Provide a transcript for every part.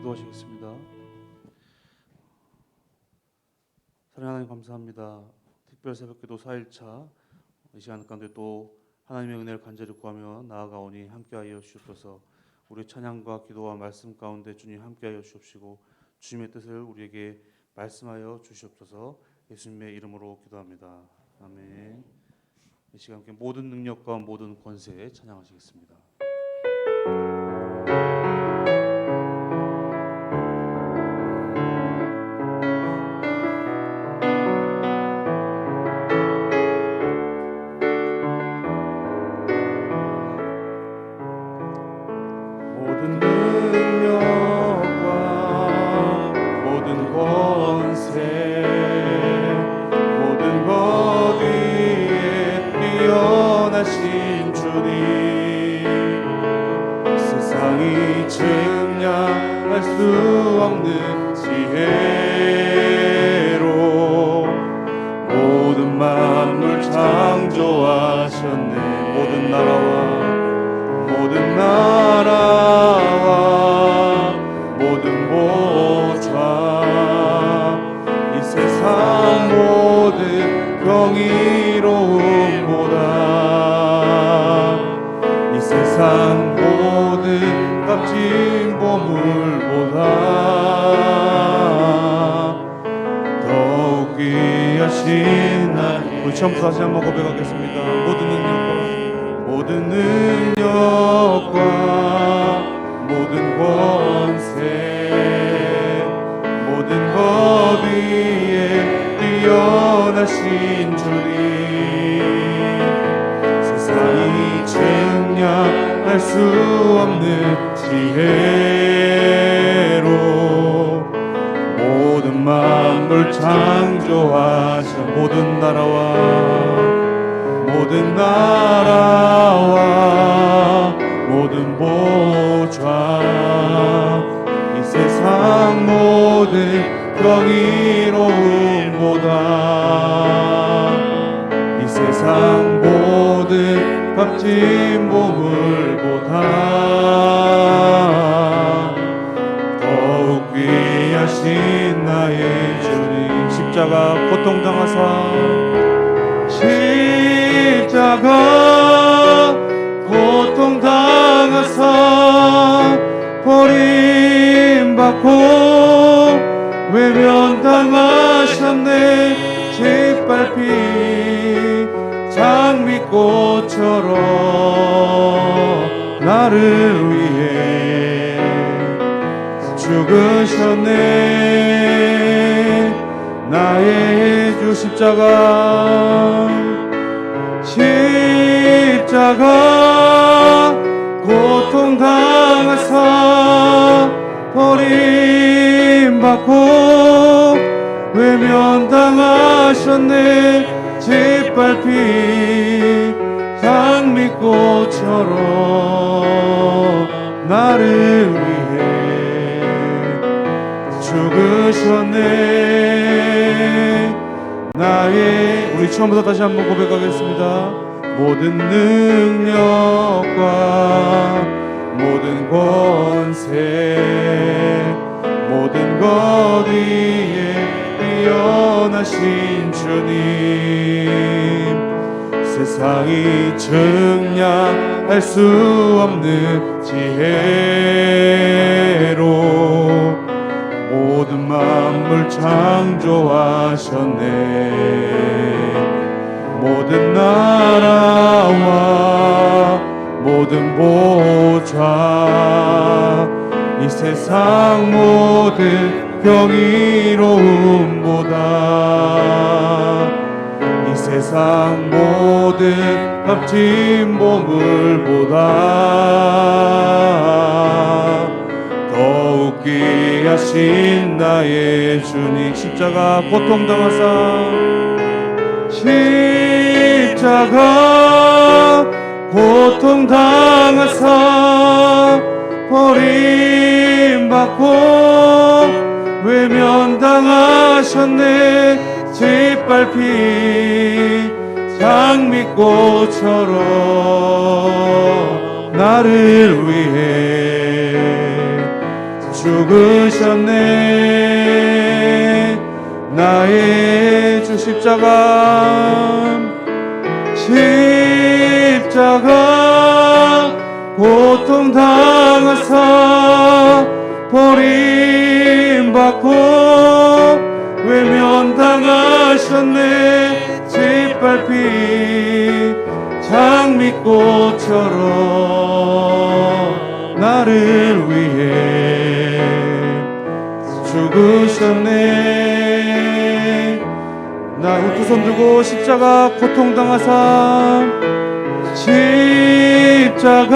기도하시겠습니다. 사랑하는 하나님 감사합니다. 특별 새벽기도 4일차 이 시간 가운데 또 하나님의 은혜를 간절히 구하며 나아가오니 함께하여 주옵소서. 우리 찬양과 기도와 말씀 가운데 주님 함께하여 주옵시고 주님의 뜻을 우리에게 말씀하여 주시옵소서. 예수님의 이름으로 기도합니다. 아멘. 이 시간 함께 모든 능력과 모든 권세에 찬양하시겠습니다. 모든 능력과 모든 권세 모든 것 위에 뛰어나신 주님 세상이 측량할 수 없는 지혜로 모든 만물 창조하셨네. 모든 나라와 모든 보좌 이 세상 모든 경이로움보다 이 세상 모든 값진 보물보다 더욱 귀하신 하나님. 우리 처음부터 다시 한번 고백하겠습니다. 모든 능력과 모든 권세 모든 것 위에 뛰어나신 주님 세상이 측량할 수 없는 지혜로 모든 만물 창조하셔 모든 나라와 모든 보좌 이 세상 모든 경이로움보다 이 세상 모든 값진 보물보다 더욱 귀하신 나의 주님 십자가 고통당하사 버림받고 외면당하셨네. 짓밟힌 장미꽃처럼 나를 위해 죽으셨네. 나의 주 십자가 고통당하사 버림받고 외면당하셨네. 짓밟힌 장미꽃처럼 나를 위해 죽으셨네. 우리 처음부터 다시 한번 고백하겠습니다. 모든 능력과 모든 권세 모든 것 위에 뛰어나신 주님 세상이 측량할 수 없는 지혜로 모든 만물 창조하셨네. 모든 나라와 모든 보좌 이 세상 모든 경이로움보다 이 세상 모든 값진 보물보다 더욱 귀하신 나의 주님 십자가 고통당하사 버림받고 외면당하셨네. 짓밟힌 장미꽃처럼 나를 위해 죽으셨네. 나의 주 십자가 고통당하사 버림받고 외면당하셨네. 짓밟힌 장미꽃처럼 나를 위해 죽으셨네. 나 두 손 들고 십자가 고통당하사 십자가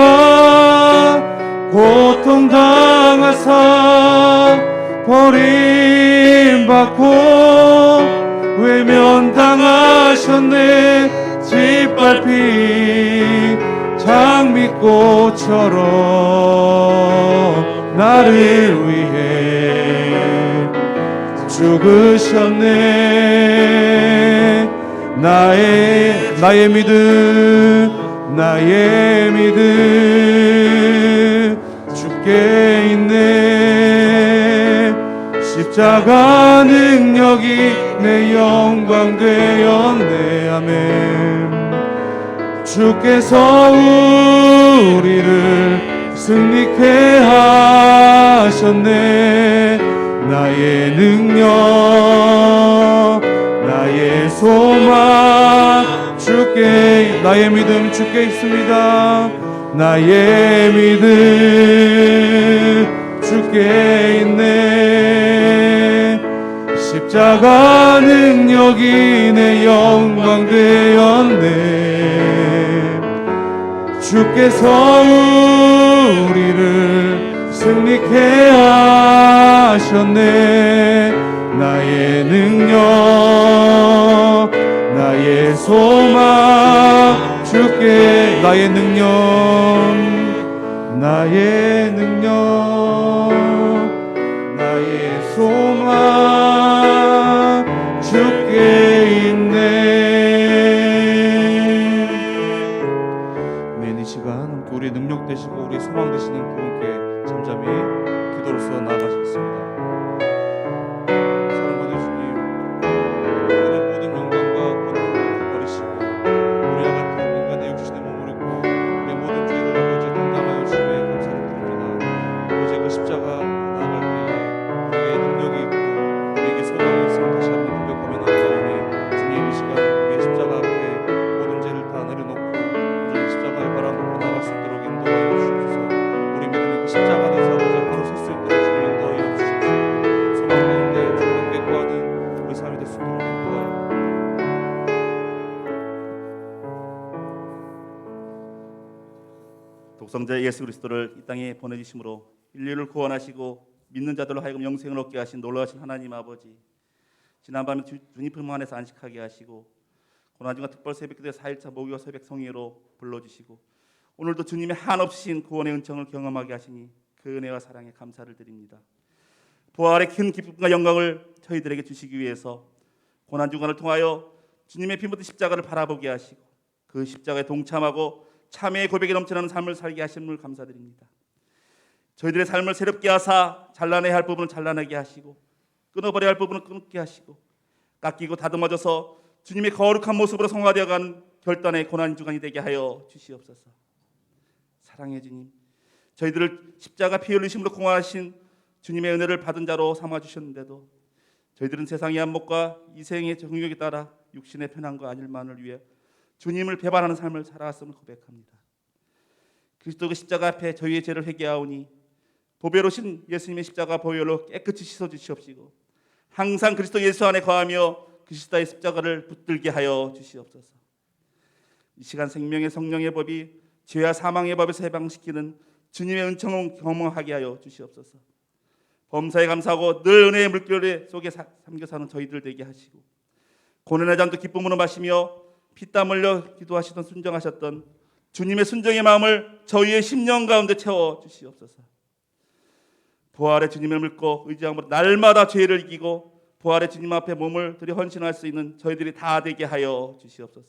고통당하사 버림받고 외면당하셨네. 짓밟힌 장미꽃처럼 나를 위해 죽으셨네. 나의 믿음 주께 있네. 십자가 능력이 내 영광 되었네. 아멘. 주께서 우리를 승리케 하셨네. 나의 능력 나의 소망 주께, 나의 믿음 주께 있습니다. 나의 믿음 주께 있네. 십자가 능력이 내 영광 되었네. 주께서 우리를 승리케 하셨네. 나의 능력 나의 소망 주께, 나의 능력 나의 소망 주께 있네. 아멘. 이 시간 함께 우리 능력 되시고 우리 소망 되시는 그분께 잠잠히 기도로서 나아가시겠습니다. 독생자 예수 그리스도를 이 땅에 보내주심으로 인류를 구원하시고 믿는 자들로 하여금 영생을 얻게 하신 놀라우신 하나님 아버지, 지난밤에 주님 품 안에서 안식하게 하시고 고난중과 특별 새벽기도 4일차 목요일 새벽 성회로 불러주시고 오늘도 주님의 한없인 구원의 은총을 경험하게 하시니 그 은혜와 사랑에 감사를 드립니다. 부활의 큰 기쁨과 영광을 저희들에게 주시기 위해서 고난중간을 통하여 주님의 피 묻은 십자가를 바라보게 하시고 그 십자가에 동참하고 참회의 고백이 넘쳐나는 삶을 살게 하심을 감사드립니다. 저희들의 삶을 새롭게 하사 잘라내야 할 부분은 잘라내게 하시고 끊어버려야 할 부분은 끊게 하시고 깎이고 다듬어져서 주님의 거룩한 모습으로 성화되어가는 결단의 고난주간이 되게 하여 주시옵소서. 사랑의 주님, 저희들을 십자가 피 흘리심으로 공헌하신 주님의 은혜를 받은 자로 삼아주셨는데도 저희들은 세상의 안목과 이생의 정욕에 따라 육신의 편안과 안일만을 위해 주님을 배반하는 삶을 살아왔음을 고백합니다. 그리스도의 십자가 앞에 저희의 죄를 회개하오니 보배로신 예수님의 십자가 보혈로 깨끗이 씻어주시옵시고 항상 그리스도 예수 안에 거하며 그리스도의 십자가를 붙들게 하여 주시옵소서. 이 시간 생명의 성령의 법이 죄와 사망의 법에서 해방시키는 주님의 은총을 경험하게 하여 주시옵소서. 범사에 감사하고 늘 은혜의 물결 속에 삼겨 사는 저희들 되게 하시고 고난의 잔도 기쁨으로 마시며 피땀 흘려 기도하시던 순정하셨던 주님의 순정의 마음을 저희의 심령 가운데 채워 주시옵소서. 부활의 주님을 믿고 의지함으로 날마다 죄를 이기고 부활의 주님 앞에 몸을 들여 헌신할 수 있는 저희들이 다 되게 하여 주시옵소서.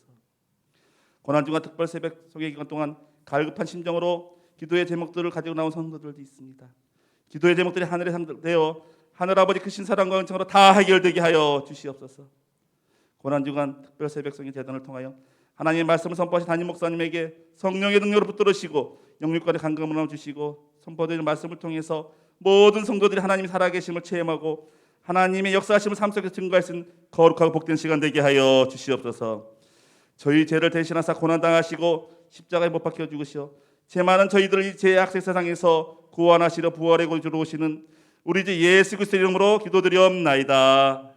고난중간 특별 새벽 소개 기간 동안 갈급한 심정으로 기도의 제목들을 가지고 나온 성도들도 있습니다. 기도의 제목들이 하늘에 상들되어 하늘아버지 크신 사랑과 은총으로 다 해결되게 하여 주시옵소서. 고난주간 특별 새벽성의 재단을 통하여 하나님의 말씀을 선포하신 담임 목사님에게 성령의 능력으로 붙들으시고 영육간의 감금을 주시고 선포되는 말씀을 통해서 모든 성도들이 하나님이 살아계심을 체험하고 하나님의 역사하심을 삶 속에서 증거할 수 있는 거룩하고 복된 시간 되게 하여 주시옵소서. 저희 죄를 대신하사 고난당하시고 십자가에 못 박혀 죽으시어 죄 많은 저희들을 이 죄악의 세상에서 구원하시려 부활의 구주로 오시는 우리 주 예수 그리스도의 이름으로 기도드리옵나이다.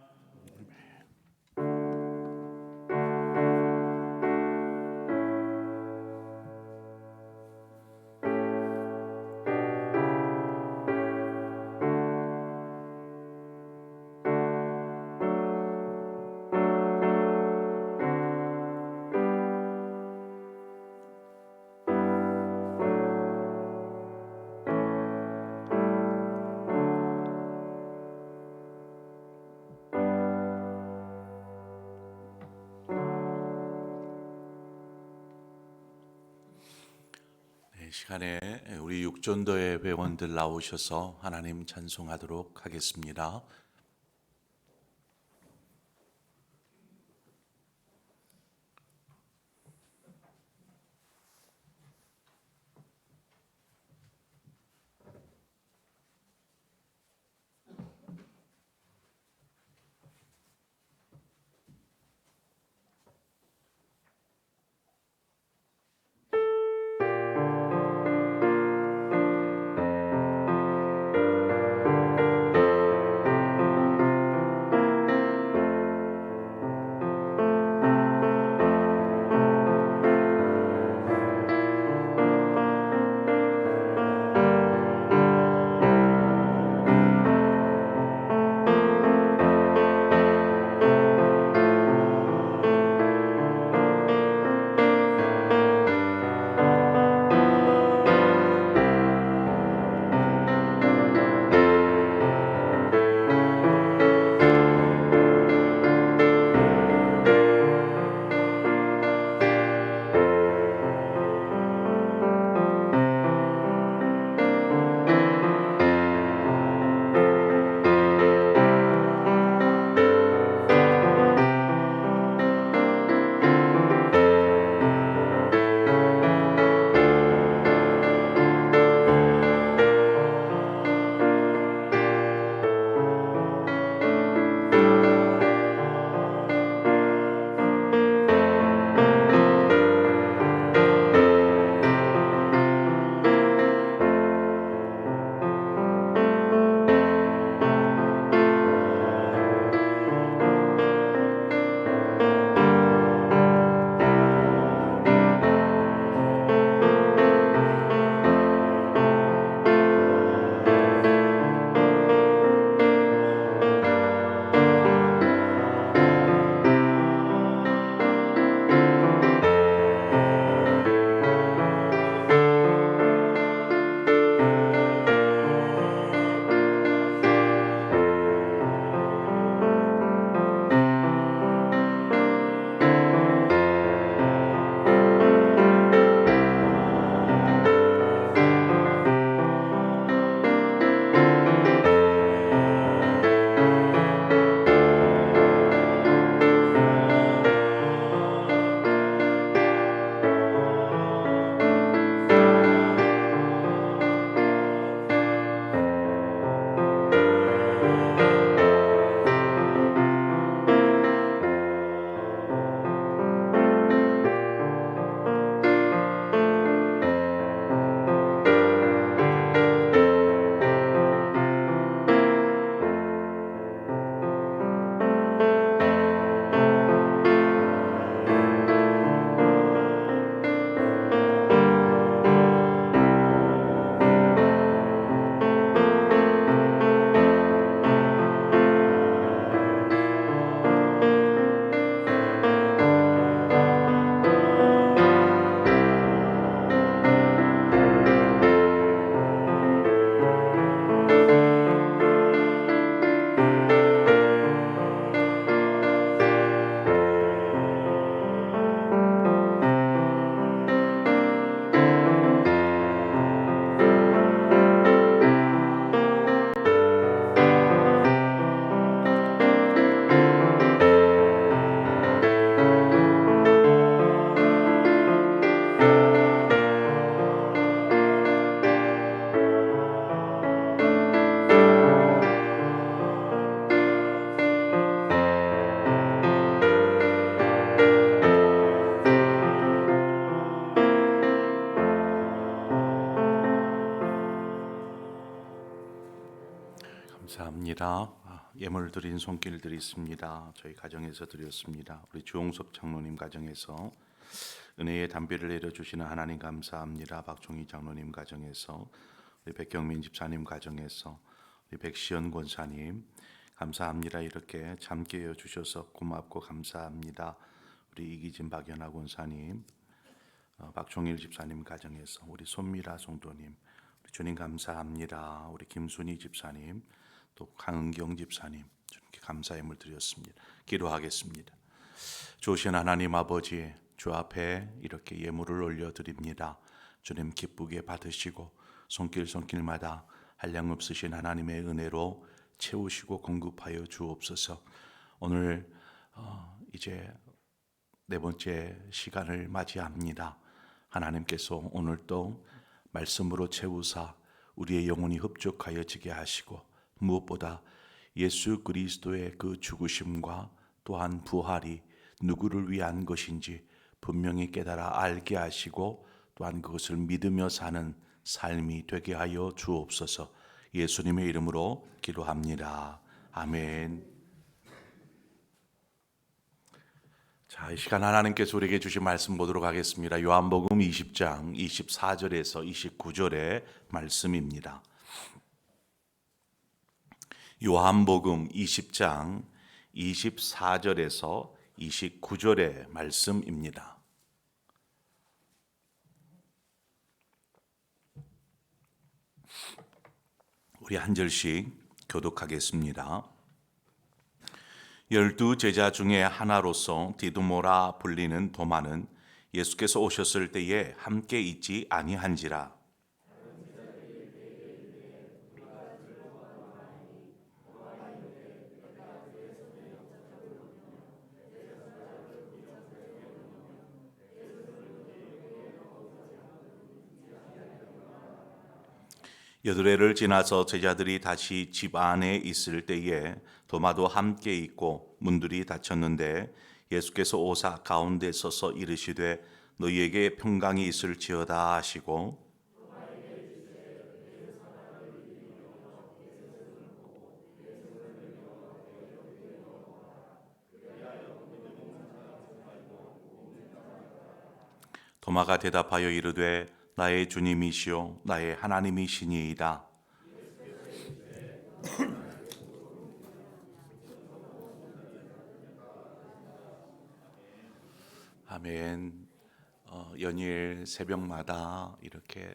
이 시간에 우리 육전도의 회원들 나오셔서 하나님 찬송하도록 하겠습니다. 감사합니다. 예물 드린 손길들이 있습니다. 저희 가정에서 드렸습니다. 우리 주홍섭 장로님 가정에서 은혜의 담비를 내려주시는 하나님 감사합니다. 박종희 장로님 가정에서, 우리 백경민 집사님 가정에서, 우리 백시연 권사님 감사합니다. 이렇게 잠 깨워 주셔서 고맙고 감사합니다. 우리 이기진 박연아 권사님, 박종일 집사님 가정에서, 우리 손미라 성도님, 우리 주님 감사합니다. 우리 김순희 집사님, 또 강은경 집사님, 주님께 감사의 예물 드렸습니다. 기도하겠습니다. 좋으신 하나님 아버지, 주 앞에 이렇게 예물을 올려드립니다. 주님 기쁘게 받으시고 손길마다 한량없으신 하나님의 은혜로 채우시고 공급하여 주옵소서. 오늘 이제 네 번째 시간을 맞이합니다. 하나님께서 오늘 또 말씀으로 채우사 우리의 영혼이 흡족하여지게 하시고, 무엇보다 예수 그리스도의 그 죽으심과 또한 부활이 누구를 위한 것인지 분명히 깨달아 알게 하시고, 또한 그것을 믿으며 사는 삶이 되게 하여 주옵소서. 예수님의 이름으로 기도합니다. 아멘. 자, 이 시간 하나님께서 우리에게 주신 말씀 보도록 하겠습니다. 요한복음 20장 24절에서 29절의 말씀입니다. 요한복음 20장 24절에서 29절의 말씀입니다. 우리 한 절씩 교독하겠습니다. 12 제자 중에 하나로서 디두모라 불리는 도마는 예수께서 오셨을 때에 함께 있지 아니한지라. 여드레를 지나서 제자들이 다시 집 안에 있을 때에 도마도 함께 있고 문들이 닫혔는데 예수께서 오사 가운데 서서 이르시되 너희에게 평강이 있을지어다 하시고, 도마가 대답하여 이르되 나의 주님이시요 나의 하나님이시니이다. 아멘. 연일 새벽마다 이렇게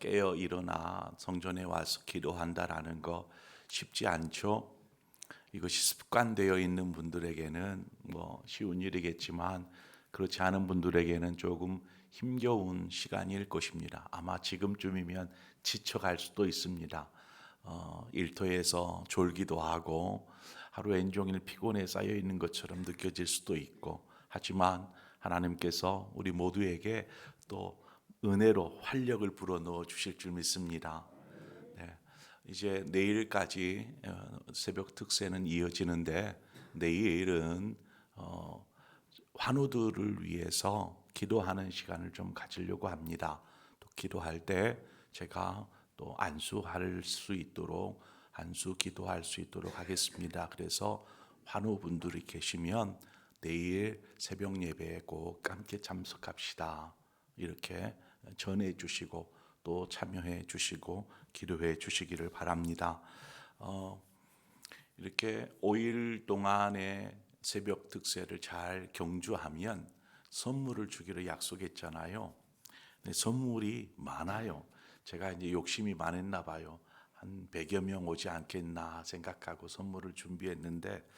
깨어 일어나 성전에 와서 기도한다라는 거 쉽지 않죠. 이것이 습관되어 있는 분들에게는 뭐 쉬운 일이겠지만, 그렇지 않은 분들에게는 조금 힘겨운 시간일 것입니다. 아마 지금쯤이면 지쳐갈 수도 있습니다. 일터에서 졸기도 하고 하루 온종일 피곤에 쌓여 있는 것처럼 느껴질 수도 있고, 하지만 하나님께서 우리 모두에게 또 은혜로 활력을 불어넣어 주실 줄 믿습니다. 네, 이제 내일까지 새벽 특세는 이어지는데, 내일은 환우들을 위해서 기도하는 시간을 좀 가지려고 합니다. 또 기도할 때 제가 또 안수 기도할 수 있도록 하겠습니다. 그래서 환우분들이 계시면 내일 새벽 예배에 꼭 함께 참석합시다. 이렇게 전해 주시고 또 참여해 주시고 기도해 주시기를 바랍니다. 이렇게 5일 동안의 새벽 특세를 잘 경주하면 선물을 주기로 약속했잖아요. 근데 선물이 많아요. 제가 이제 욕심이 많았나 봐요. 한 100여 명 오지 않겠나 생각하고 선물을 준비했는데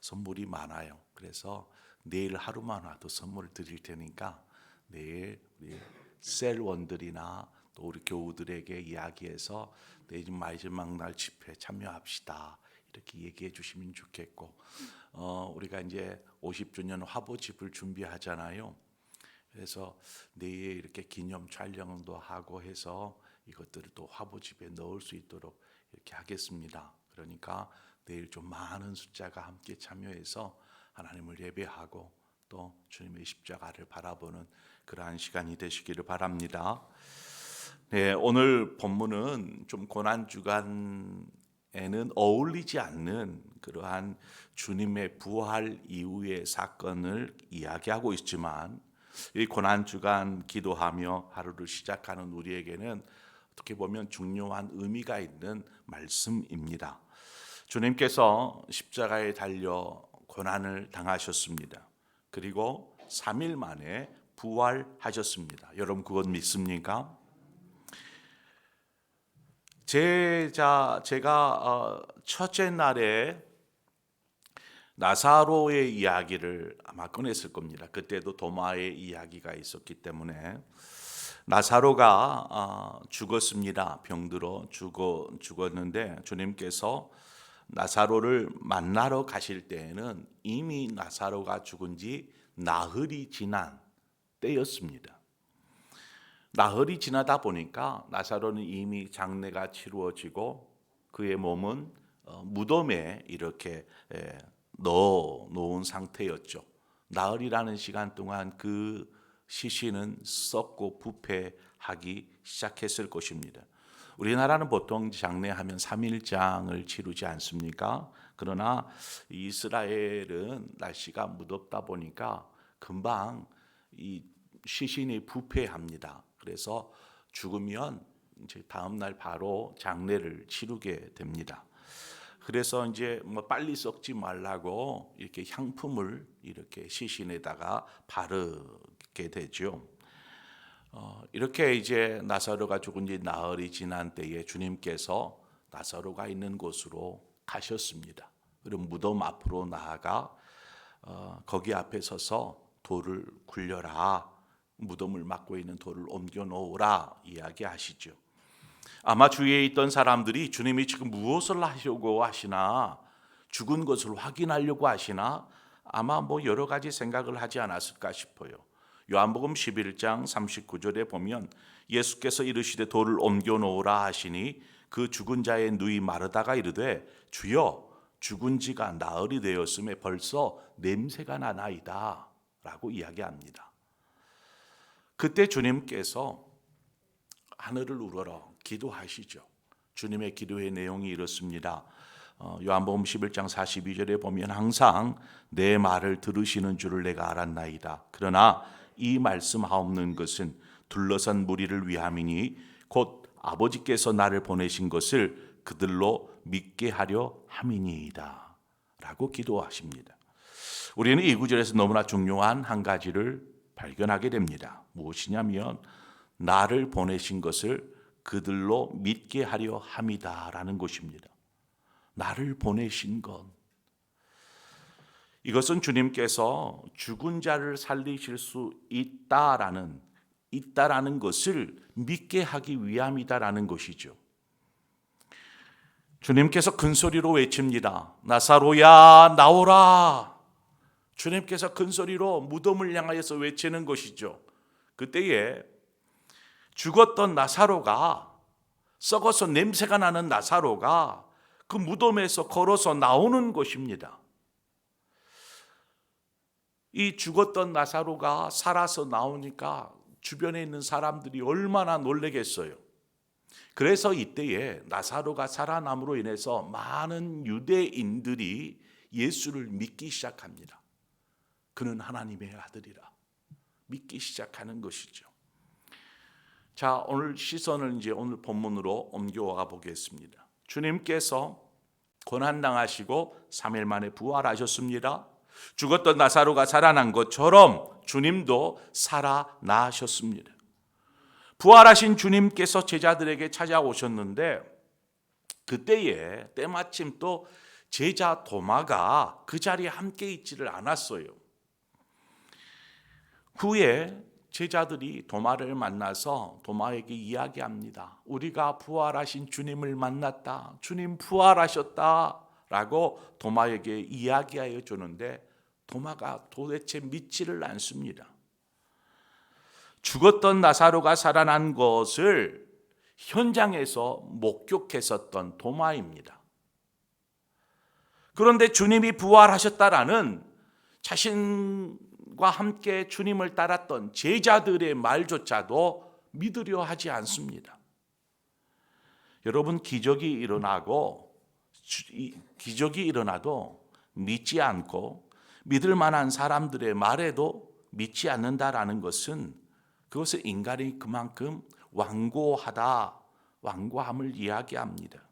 선물이 많아요. 그래서 내일 하루만 와도 선물을 드릴 테니까 내일 우리 셀원들이나 또 우리 교우들에게 이야기해서 내일 마지막 날 집회 참여합시다. 이렇게 얘기해 주시면 좋겠고, 우리가 이제 50주년 화보집을 준비하잖아요. 그래서 내일 이렇게 기념 촬영도 하고 해서 이것들을 또 화보집에 넣을 수 있도록 이렇게 하겠습니다. 그러니까 내일 좀 많은 숫자가 함께 참여해서 하나님을 예배하고 또 주님의 십자가를 바라보는 그러한 시간이 되시기를 바랍니다. 네, 오늘 본문은 좀 고난주간 어울리지 않는 그러한 주님의 부활 이후의 사건을 이야기하고 있지만 이 고난주간 기도하며 하루를 시작하는 우리에게는 어떻게 보면 중요한 의미가 있는 말씀입니다. 주님께서 십자가에 달려 고난을 당하셨습니다. 그리고 3일 만에 부활하셨습니다. 여러분 그것 믿습니까? 제가 첫째 날에 나사로의 이야기를 아마 꺼냈을 겁니다. 그때도 도마의 이야기가 있었기 때문에 나사로가 죽었습니다. 병들어 죽었는데 주님께서 나사로를 만나러 가실 때에는 이미 나사로가 죽은 지 나흘이 지난 때였습니다. 나흘이 지나다 보니까 나사로는 이미 장례가 치루어지고 그의 몸은 무덤에 이렇게 넣어 놓은 상태였죠. 나흘이라는 시간 동안 그 시신은 썩고 부패하기 시작했을 것입니다. 우리나라는 보통 장례하면 3일장을 치르지 않습니까? 그러나 이스라엘은 날씨가 무덥다 보니까 금방 이 시신이 부패합니다. 그래서 죽으면 이제 다음 날 바로 장례를 치르게 됩니다. 그래서 이제 뭐 빨리 썩지 말라고 이렇게 향품을 이렇게 시신에다가 바르게 되죠. 이렇게 이제 나사로가 죽은 지 나흘이 지난 때에 주님께서 나사로가 있는 곳으로 가셨습니다. 그리고 무덤 앞으로 나아가 거기 앞에 서서 돌을 굴려라, 무덤을 막고 있는 돌을 옮겨 놓으라 이야기하시죠. 아마 주위에 있던 사람들이 주님이 지금 무엇을 하려고 하시나, 죽은 것을 확인하려고 하시나, 아마 뭐 여러 가지 생각을 하지 않았을까 싶어요. 요한복음 11장 39절에 보면 예수께서 이르시되 돌을 옮겨 놓으라 하시니 그 죽은 자의 누이 마르다가 이르되 주여 죽은 지가 나흘이 되었음에 벌써 냄새가 나나이다 라고 이야기합니다. 그때 주님께서 하늘을 우러러 기도하시죠. 주님의 기도의 내용이 이렇습니다. 요한복음 11장 42절에 보면 항상 내 말을 들으시는 줄을 내가 알았나이다. 그러나 이 말씀하옵는 것은 둘러선 무리를 위함이니 곧 아버지께서 나를 보내신 것을 그들로 믿게 하려 함이니이다 라고 기도하십니다. 우리는 이 구절에서 너무나 중요한 한 가지를 발견하게 됩니다. 무엇이냐면 나를 보내신 것을 그들로 믿게 하려 함이다라는 것입니다. 나를 보내신 것, 이것은 주님께서 죽은 자를 살리실 수 있다라는 것을 믿게 하기 위함이다라는 것이죠. 주님께서 큰 소리로 외칩니다. 나사로야 나오라. 주님께서 큰 소리로 무덤을 향하여서 외치는 것이죠. 그때에 죽었던 나사로가, 썩어서 냄새가 나는 나사로가 그 무덤에서 걸어서 나오는 것입니다. 이 죽었던 나사로가 살아서 나오니까 주변에 있는 사람들이 얼마나 놀라겠어요. 그래서 이때에 나사로가 살아남으로 인해서 많은 유대인들이 예수를 믿기 시작합니다. 그는 하나님의 아들이라 믿기 시작하는 것이죠. 자, 오늘 시선을 이제 오늘 본문으로 옮겨와 보겠습니다. 주님께서 고난당하시고 3일 만에 부활하셨습니다. 죽었던 나사로가 살아난 것처럼 주님도 살아나셨습니다. 부활하신 주님께서 제자들에게 찾아오셨는데 그때에 때마침 또 제자 도마가 그 자리에 함께 있지를 않았어요. 후에 제자들이 도마를 만나서 도마에게 이야기합니다. 우리가 부활하신 주님을 만났다. 주님 부활하셨다. 라고 도마에게 이야기하여 주는데 도마가 도대체 믿지를 않습니다. 죽었던 나사로가 살아난 것을 현장에서 목격했었던 도마입니다. 그런데 주님이 부활하셨다라는 자신과 함께 주님을 따랐던 제자들의 말조차도 믿으려 하지 않습니다. 여러분, 기적이 일어나고 기적이 일어나도 믿지 않고 믿을 만한 사람들의 말에도 믿지 않는다라는 것은 그것은 인간이 그만큼 완고함을 이야기합니다.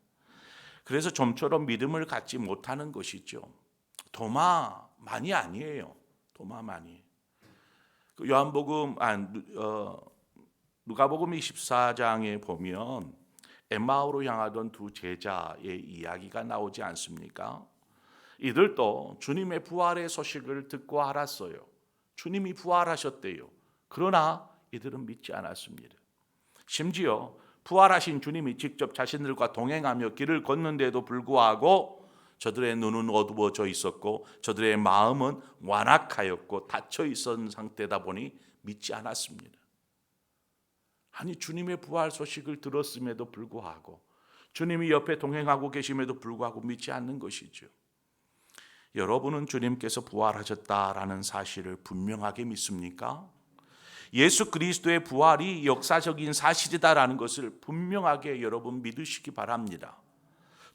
그래서 좀처럼 믿음을 갖지 못하는 것이죠. 도마만이 아니에요. 도마만이. 누가복음 24장에 보면 엠마오로 향하던 두 제자의 이야기가 나오지 않습니까? 이들도 주님의 부활의 소식을 듣고 알았어요. 주님이 부활하셨대요. 그러나 이들은 믿지 않았습니다. 심지어 부활하신 주님이 직접 자신들과 동행하며 길을 걷는데도 불구하고 저들의 눈은 어두워져 있었고 저들의 마음은 완악하였고 닫혀 있었던 상태다 보니 믿지 않았습니다. 아니, 주님의 부활 소식을 들었음에도 불구하고 주님이 옆에 동행하고 계심에도 불구하고 믿지 않는 것이죠. 여러분은 주님께서 부활하셨다라는 사실을 분명하게 믿습니까? 예수 그리스도의 부활이 역사적인 사실이다라는 것을 분명하게 여러분 믿으시기 바랍니다.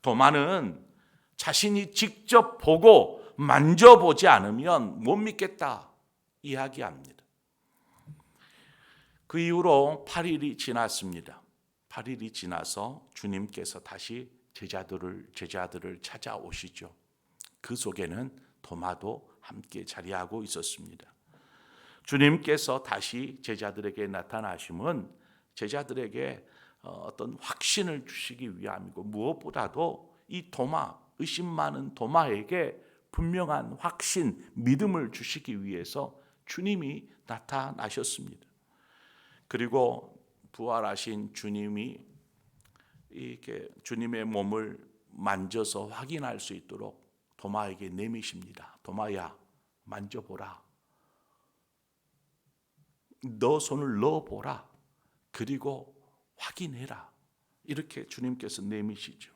도마는 자신이 직접 보고 만져보지 않으면 못 믿겠다 이야기합니다. 그 이후로 8일이 지났습니다. 8일이 지나서 주님께서 다시 제자들을 찾아오시죠. 그 속에는 도마도 함께 자리하고 있었습니다. 주님께서 다시 제자들에게 나타나심은 제자들에게 어떤 확신을 주시기 위함이고 무엇보다도 이 도마, 의심 많은 도마에게 분명한 확신, 믿음을 주시기 위해서 주님이 나타나셨습니다. 그리고 부활하신 주님이 이렇게 주님의 몸을 만져서 확인할 수 있도록 도마에게 내미십니다. 도마야, 만져보라. 너 손을 넣어보라. 그리고 확인해라. 이렇게 주님께서 내미시죠.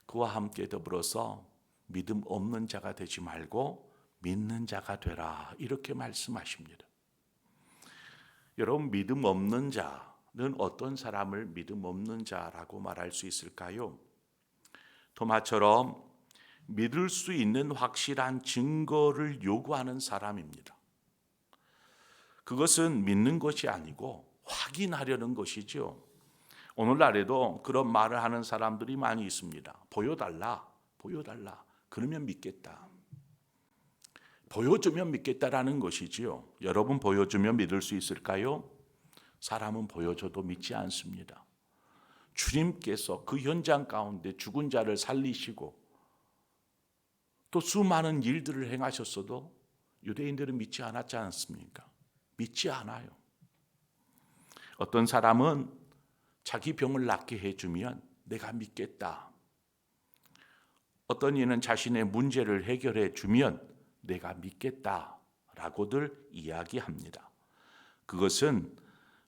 그와 함께 더불어서 믿음 없는 자가 되지 말고 믿는 자가 되라. 이렇게 말씀하십니다. 여러분, 믿음 없는 자는 어떤 사람을 믿음 없는 자라고 말할 수 있을까요? 도마처럼 믿을 수 있는 확실한 증거를 요구하는 사람입니다. 그것은 믿는 것이 아니고 확인하려는 것이죠. 오늘날에도 그런 말을 하는 사람들이 많이 있습니다. 보여달라. 그러면 믿겠다. 보여주면 믿겠다라는 것이지요. 여러분, 보여주면 믿을 수 있을까요? 사람은 보여줘도 믿지 않습니다. 주님께서 그 현장 가운데 죽은 자를 살리시고 또 수많은 일들을 행하셨어도 유대인들은 믿지 않았지 않습니까? 믿지 않아요. 어떤 사람은 자기 병을 낫게 해주면 내가 믿겠다. 어떤 이는 자신의 문제를 해결해 주면 내가 믿겠다라고들 이야기합니다. 그것은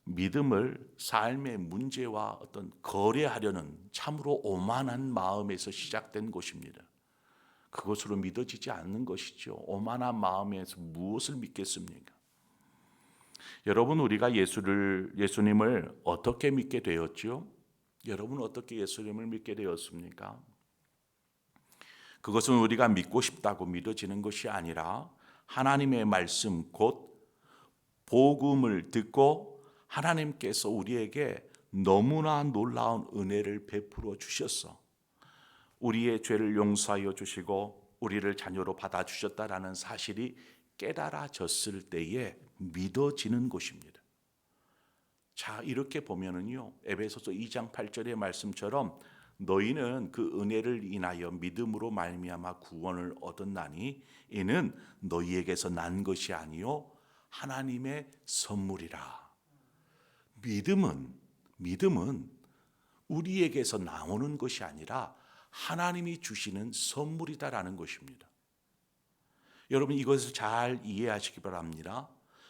믿음을 삶의 문제와 어떤 거래하려는 참으로 오만한 마음에서 시작된 것입니다. 그것으로 믿어지지 않는 것이죠. 오만한 마음에서 무엇을 믿겠습니까? 여러분, 우리가 예수님을 어떻게 믿게 되었죠? 여러분, 어떻게 예수님을 믿게 되었습니까? 그것은 우리가 믿고 싶다고 믿어지는 것이 아니라 하나님의 말씀 곧 복음을 듣고 하나님께서 우리에게 너무나 놀라운 은혜를 베풀어 주셨어. 우리의 죄를 용서하여 주시고 우리를 자녀로 받아주셨다라는 사실이 깨달아졌을 때에 믿어지는 것입니다. 자, 이렇게 보면은요, 에베소서 2장 8절의 말씀처럼 너희는 그 은혜를 인하여 믿음으로 말미암아 구원을 얻었나니 이는 너희에게서 난 것이 아니요 하나님의 선물이라. 믿음은 우리에게서 나오는 것이 아니라 하나님이 주시는 선물이다라는 것입니다. 여러분, 이것을 잘 이해하시기 바랍니다.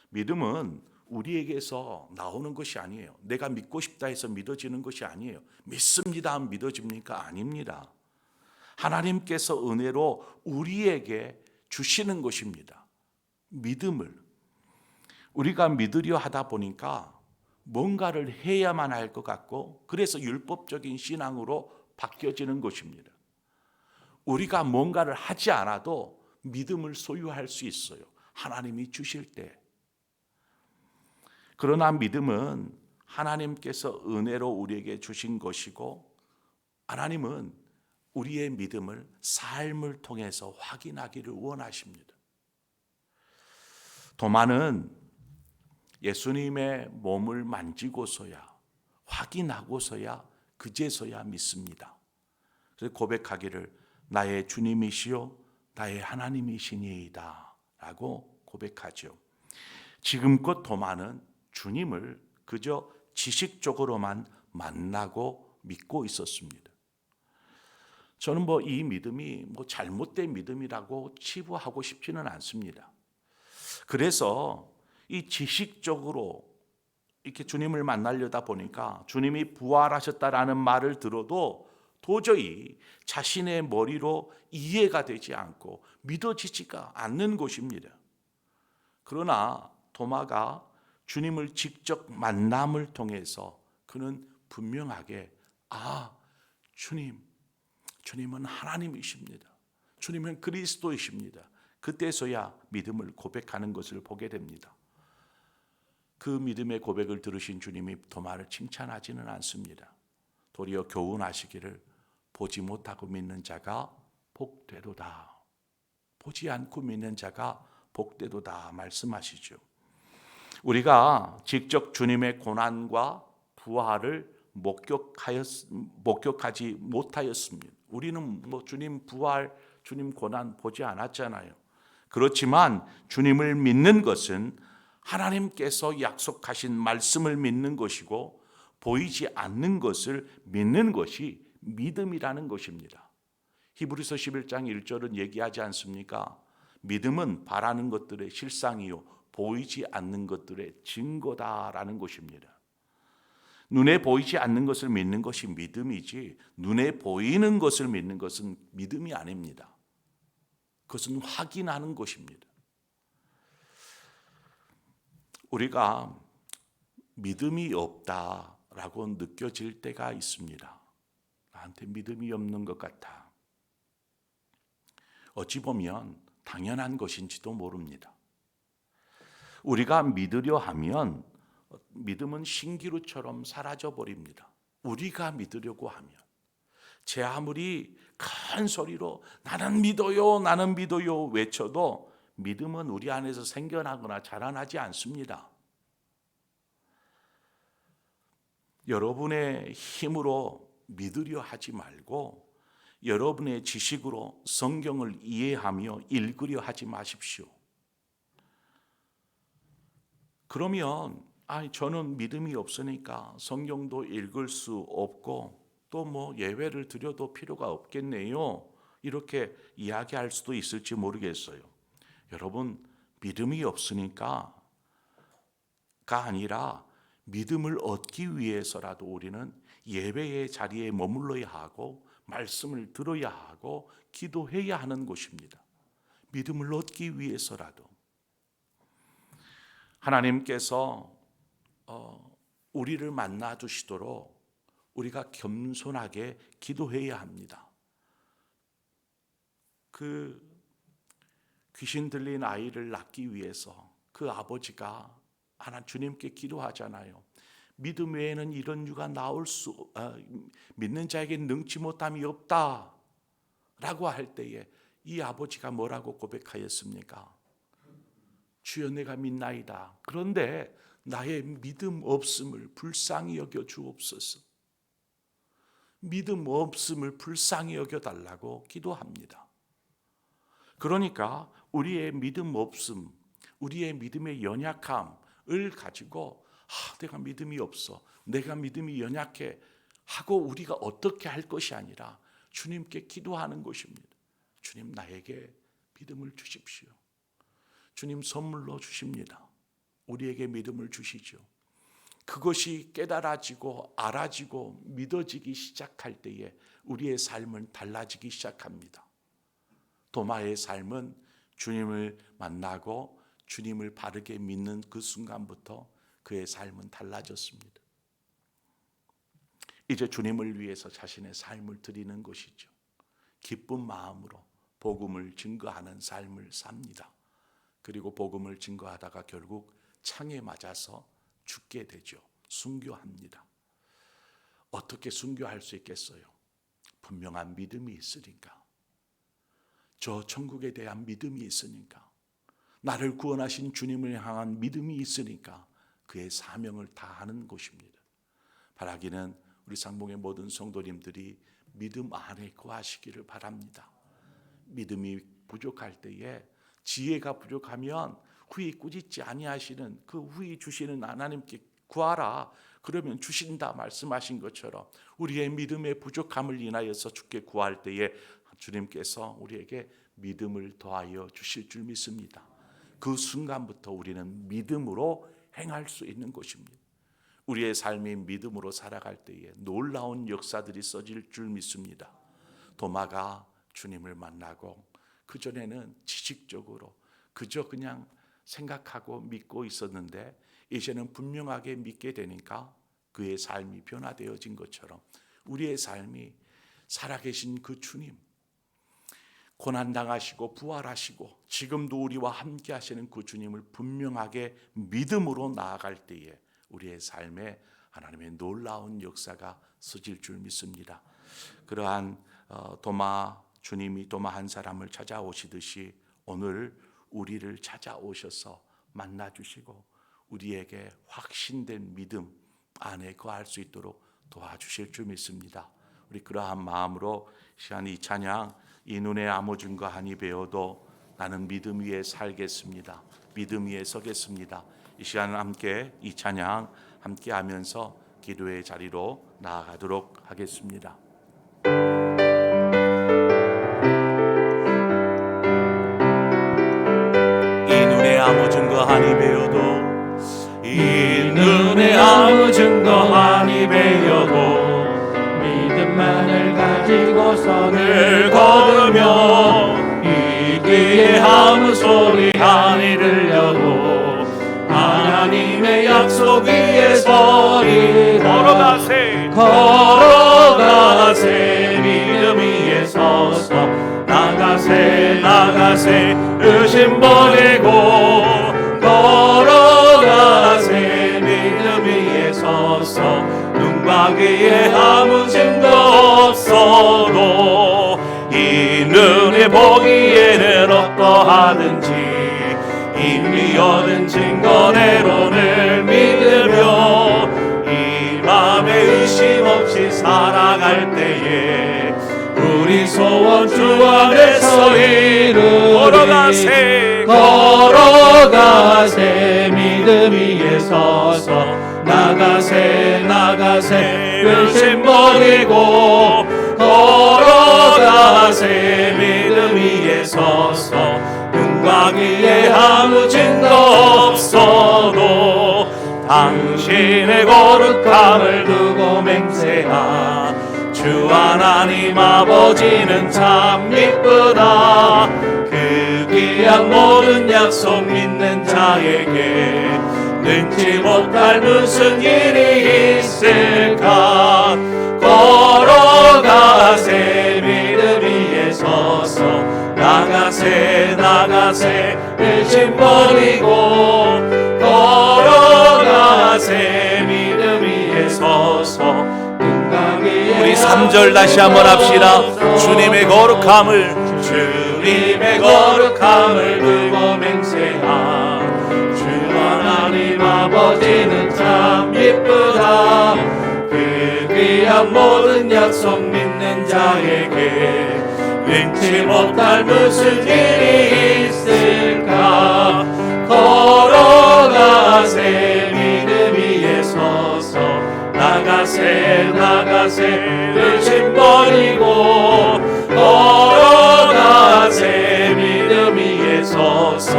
믿음은 우리에게서 나오는 것이 아니에요. 내가 믿고 싶다 해서 믿어지는 것이 아니에요. 믿습니다 하면 믿어집니까? 아닙니다. 하나님께서 은혜로 우리에게 주시는 것입니다. 믿음을. 우리가 믿으려 하다 보니까 뭔가를 해야만 할 것 같고 그래서 율법적인 신앙으로 바뀌어지는 것입니다. 우리가 뭔가를 하지 않아도 믿음을 소유할 수 있어요. 하나님이 주실 때. 그러나 믿음은 하나님께서 은혜로 우리에게 주신 것이고 하나님은 우리의 믿음을 삶을 통해서 확인하기를 원하십니다. 도마는 예수님의 몸을 만지고서야 확인하고서야 그제서야 믿습니다. 그래서 고백하기를 나의 주님이시요 나의 하나님이시니이다 라고 고백하죠. 지금껏 도마는 주님을 그저 지식적으로만 만나고 믿고 있었습니다. 저는 이 믿음이 잘못된 믿음이라고 치부하고 싶지는 않습니다. 그래서 이 지식적으로 이렇게 주님을 만나려다 보니까 주님이 부활하셨다라는 말을 들어도 도저히 자신의 머리로 이해가 되지 않고 믿어지지가 않는 것입니다. 그러나 도마가 주님을 직접 만남을 통해서 그는 분명하게 주님은 하나님이십니다. 주님은 그리스도이십니다. 그때서야 믿음을 고백하는 것을 보게 됩니다. 그 믿음의 고백을 들으신 주님이 도마를 칭찬하지는 않습니다. 도리어 교훈하시기를 보지 못하고 믿는 자가 복되도다. 보지 않고 믿는 자가 복되도다 말씀하시죠. 우리가 직접 주님의 고난과 부활을 목격하지 못하였습니다. 우리는 주님 부활, 주님 고난 보지 않았잖아요. 그렇지만 주님을 믿는 것은 하나님께서 약속하신 말씀을 믿는 것이고 보이지 않는 것을 믿는 것이 믿음이라는 것입니다. 히브리서 11장 1절은 얘기하지 않습니까? 믿음은 바라는 것들의 실상이요 보이지 않는 것들의 증거다라는 것입니다. 눈에 보이지 않는 것을 믿는 것이 믿음이지 눈에 보이는 것을 믿는 것은 믿음이 아닙니다. 그것은 확인하는 것입니다. 우리가 믿음이 없다라고 느껴질 때가 있습니다. 나한테 믿음이 없는 것 같아. 어찌 보면 당연한 것인지도 모릅니다. 우리가 믿으려 하면 믿음은 신기루처럼 사라져 버립니다. 우리가 믿으려고 하면 제 아무리 큰 소리로 나는 믿어요 외쳐도 믿음은 우리 안에서 생겨나거나 자라나지 않습니다. 여러분의 힘으로 믿으려 하지 말고 여러분의 지식으로 성경을 이해하며 읽으려 하지 마십시오. 그러면 저는 믿음이 없으니까 성경도 읽을 수 없고 또 예외를 드려도 필요가 없겠네요. 이렇게 이야기할 수도 있을지 모르겠어요. 여러분 믿음이 없으니까가 아니라 믿음을 얻기 위해서라도 우리는 예배의 자리에 머물러야 하고 말씀을 들어야 하고 기도해야 하는 것입니다. 믿음을 얻기 위해서라도 하나님께서 우리를 만나 주시도록 우리가 겸손하게 기도해야 합니다. 그 귀신 들린 아이를 낳기 위해서 그 아버지가 주님께 기도하잖아요. 믿음 외에는 이런 유가 믿는 자에게 능치 못함이 없다라고 할 때에 이 아버지가 뭐라고 고백하였습니까? 주여 내가 믿나이다. 그런데 나의 믿음 없음을 불쌍히 여겨 주옵소서. 믿음 없음을 불쌍히 여겨 달라고 기도합니다. 그러니까 우리의 믿음 없음, 우리의 믿음의 연약함을 가지고 내가 믿음이 없어, 내가 믿음이 연약해 하고 우리가 어떻게 할 것이 아니라 주님께 기도하는 것입니다. 주님 나에게 믿음을 주십시오. 주님 선물로 주십니다. 우리에게 믿음을 주시죠. 그것이 깨달아지고 알아지고 믿어지기 시작할 때에 우리의 삶은 달라지기 시작합니다. 도마의 삶은 주님을 만나고 주님을 바르게 믿는 그 순간부터 그의 삶은 달라졌습니다. 이제 주님을 위해서 자신의 삶을 드리는 것이죠. 기쁜 마음으로 복음을 증거하는 삶을 삽니다. 그리고 복음을 증거하다가 결국 창에 맞아서 죽게 되죠. 순교합니다. 어떻게 순교할 수 있겠어요? 분명한 믿음이 있으니까. 저 천국에 대한 믿음이 있으니까. 나를 구원하신 주님을 향한 믿음이 있으니까 그의 사명을 다하는 것입니다. 바라기는 우리 상봉의 모든 성도님들이 믿음 안에 거하시기를 바랍니다. 믿음이 부족할 때에, 지혜가 부족하면 후히 꾸짖지 아니하시는 그 후히 주시는 하나님께 구하라, 그러면 주신다 말씀하신 것처럼 우리의 믿음의 부족함을 인하여서 주께 구할 때에 주님께서 우리에게 믿음을 더하여 주실 줄 믿습니다. 그 순간부터 우리는 믿음으로 행할 수 있는 것입니다. 우리의 삶이 믿음으로 살아갈 때에 놀라운 역사들이 써질 줄 믿습니다. 도마가 주님을 만나고 그전에는 지식적으로 그저 그냥 생각하고 믿고 있었는데 이제는 분명하게 믿게 되니까 그의 삶이 변화되어진 것처럼 우리의 삶이 살아계신 그 주님, 고난당하시고 부활하시고 지금도 우리와 함께 하시는 그 주님을 분명하게 믿음으로 나아갈 때에 우리의 삶에 하나님의 놀라운 역사가 쓰질 줄 믿습니다. 그러한 주님이 도마 한 사람을 찾아오시듯이 오늘 우리를 찾아오셔서 만나주시고 우리에게 확신된 믿음 안에 거할 수 있도록 도와주실 줄 믿습니다. 우리 그러한 마음으로 시간 이 찬양, 이 눈에 아무 증거 하니 배워도 나는 믿음 위에 살겠습니다, 믿음 위에 서겠습니다. 이 시간 함께 이 찬양 함께 하면서 기도의 자리로 나아가도록 하겠습니다. 이 눈에 아무 증거 하니 배워도, 이 눈에 아무 증거 하니 배워도 믿음만을 가지고서 늘 걸으며 이 귀에 아무 소리 하니 들려도 하나님의 약속 위에 서리 걸어가세 믿음 위에 서서 나가세 의심 버리고 걸어가세 믿음 위에 서서 눈과 귀에 아무 증거 없어도 이 눈에 보기에는 어떠하든지 이미 얻은 증거대로를 믿으며 이 맘에 의심 없이 살아갈 때에 우리 소원 주 안에서 이루리 걸어가세 믿음 위에 서서 나가세 의심 버리고 걸어가세 믿음 위에 서서 눈과 귀에 아무 증거 없어도 당신의 거룩함을 두고 맹세하 주 하나님 아버지는 참 이쁘다. 그 귀한 모든 약속 믿는 자에게 능치 못할 무슨 일이 있을까. 걸어가세 믿음 위에 서서 나가세 의심 버리고 걸어가세 믿음 위에 서서 우리 3절 다시 한번 합시다. 주님의 거룩함을 두고 맹세하 주 하나님 아버지는 참 이쁘다. 그 귀한 모든 약속 믿는 자에게 능치 못할 무슨 일이 있을까. 걸어가세 믿음 위에 서서 나가세 의심 버리고 걸어가세 믿음 위에 서서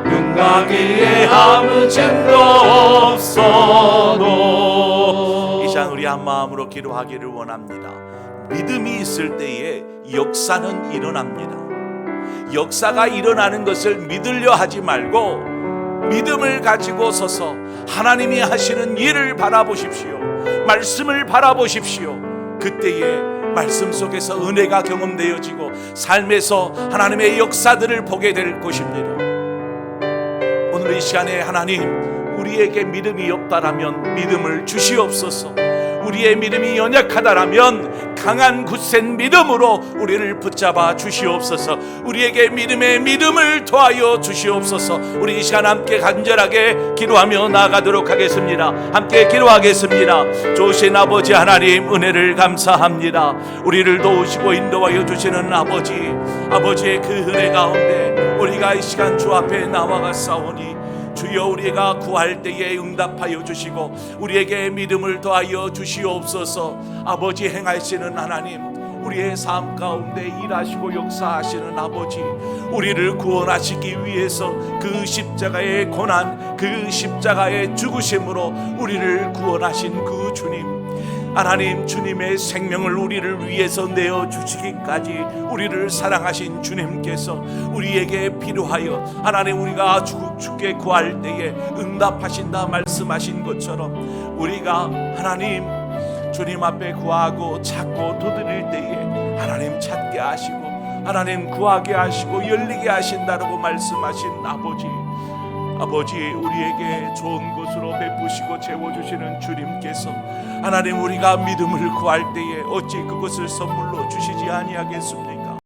눈과 귀에 아무 증거 없어도. 이 시간 우리 한 마음으로 기도하기를 원합니다. 믿음이 있을 때에 역사는 일어납니다. 역사가 일어나는 것을 믿으려 하지 말고 믿음을 가지고 서서 하나님이 하시는 일을 바라보십시오. 말씀을 바라보십시오. 그때에 말씀 속에서 은혜가 경험되어지고 삶에서 하나님의 역사들을 보게 될 것입니다. 오늘 이 시간에 하나님, 우리에게 믿음이 없다라면 믿음을 주시옵소서. 우리의 믿음이 연약하다라면 강한 굳센 믿음으로 우리를 붙잡아 주시옵소서. 우리에게 믿음의 믿음을 더하여 주시옵소서. 우리 이 시간 함께 간절하게 기도하며 나아가도록 하겠습니다. 함께 기도하겠습니다. 좋으신 아버지 하나님, 은혜를 감사합니다. 우리를 도우시고 인도하여 주시는 아버지의 그 은혜 가운데 우리가 이 시간 주 앞에 나와가사오니 주여, 우리가 구할 때에 응답하여 주시고 우리에게 믿음을 더하여 주시옵소서. 아버지, 행하시는 하나님, 우리의 삶 가운데 일하시고 역사하시는 아버지, 우리를 구원하시기 위해서 그 십자가의 고난, 그 십자가의 죽으심으로 우리를 구원하신 그 주님, 하나님, 주님의 생명을 우리를 위해서 내어주시기까지 우리를 사랑하신 주님께서 우리에게 필요하여 하나님, 우리가 죽게 구할 때에 응답하신다 말씀하신 것처럼 우리가 하나님 주님 앞에 구하고 찾고 두드릴 때에 하나님 찾게 하시고 하나님 구하게 하시고 열리게 하신다라고 말씀하신 아버지, 우리에게 좋은 것으로 베푸시고 채워주시는 주님께서 하나님, 우리가 믿음을 구할 때에 어찌 그것을 선물로 주시지 아니하겠습니까?